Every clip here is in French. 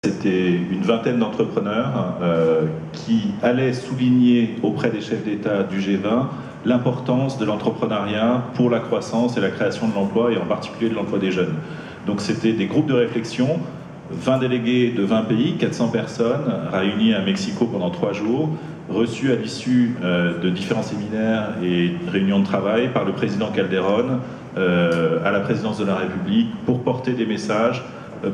C'était une vingtaine d'entrepreneurs qui allaient souligner auprès des chefs d'État du G20 l'importance de l'entrepreneuriat pour la croissance et la création de l'emploi, et en particulier de l'emploi des jeunes. Donc c'était des groupes de réflexion, 20 délégués de 20 pays, 400 personnes, réunis à Mexico pendant 3 jours, reçus à l'issue de différents séminaires et réunions de travail par le président Calderón à la présidence de la République pour porter des messages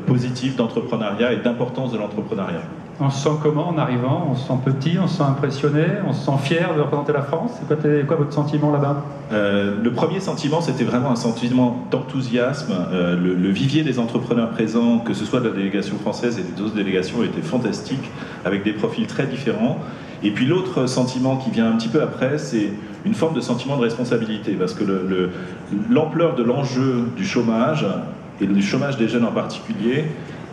positifs d'entrepreneuriat et d'importance de l'entrepreneuriat. On se sent comment en arrivant? On se sent petit, on se sent impressionné, on se sent fier de représenter la France? C'est quoi votre sentiment là-bas? Le premier sentiment, c'était vraiment un sentiment d'enthousiasme. Le vivier des entrepreneurs présents, que ce soit de la délégation française et des autres délégations, était fantastique, avec des profils très différents. Et puis l'autre sentiment qui vient un petit peu après, c'est une forme de sentiment de responsabilité, parce que l'ampleur de l'enjeu du chômage, et du chômage des jeunes en particulier,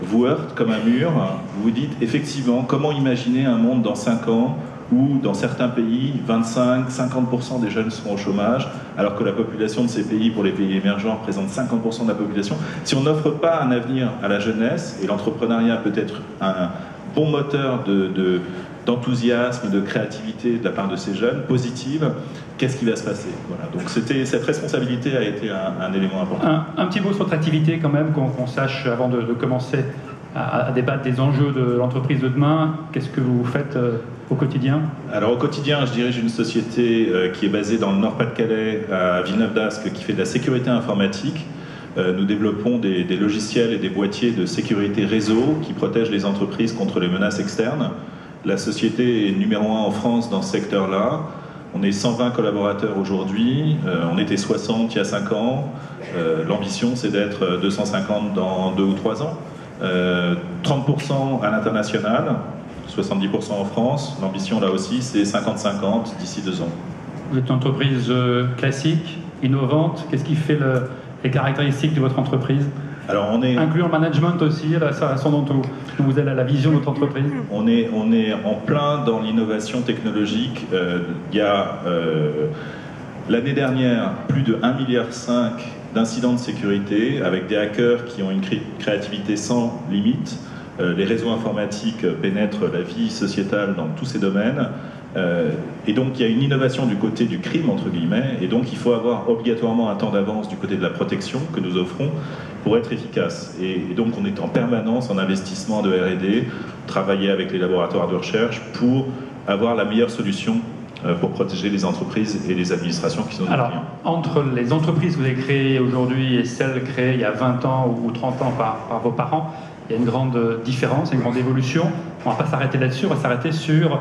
vous heurte comme un mur. Vous vous dites effectivement comment imaginer un monde dans 5 ans où dans certains pays 25-50% des jeunes seront au chômage, alors que la population de ces pays, pour les pays émergents, représente 50% de la population. Si on n'offre pas un avenir à la jeunesse, et l'entrepreneuriat peut être un bon moteur d'enthousiasme, de créativité de la part de ces jeunes, positive, qu'est-ce qui va se passer? Voilà. Donc cette responsabilité a été un élément important. Un petit mot sur votre activité quand même, qu'on sache avant de commencer à débattre des enjeux de l'entreprise de demain. Qu'est-ce que vous faites au quotidien? Alors au quotidien, je dirige une société qui est basée dans le Nord-Pas-de-Calais, à Villeneuve-d'Ascq, qui fait de la sécurité informatique. Nous développons des logiciels et des boîtiers de sécurité réseau qui protègent les entreprises contre les menaces externes. La société est numéro 1 en France dans ce secteur-là. On est 120 collaborateurs aujourd'hui. On était 60 il y a 5 ans. L'ambition, c'est d'être 250 dans 2 ou 3 ans. 30% à l'international, 70% en France. L'ambition, là aussi, c'est 50-50 d'ici 2 ans. Vous êtes une entreprise classique, innovante. Qu'est-ce qui fait les caractéristiques de votre entreprise? Alors incluant le management aussi, la façon dont vous avez la vision de votre entreprise. On est en plein dans l'innovation technologique. Il y a l'année dernière plus de 1,5 milliard d'incidents de sécurité avec des hackers qui ont une créativité sans limite. Les réseaux informatiques pénètrent la vie sociétale dans tous ces domaines. Et donc il y a une innovation du côté du crime, entre guillemets, et donc il faut avoir obligatoirement un temps d'avance du côté de la protection que nous offrons pour être efficace. Et donc on est en permanence en investissement de R&D, travailler avec les laboratoires de recherche pour avoir la meilleure solution pour protéger les entreprises et les administrations qui sont nos clients. Alors, entre les entreprises que vous avez créées aujourd'hui et celles créées il y a 20 ans ou 30 ans par vos parents, il y a une grande différence, une grande évolution. On ne va pas s'arrêter là-dessus, on va s'arrêter sur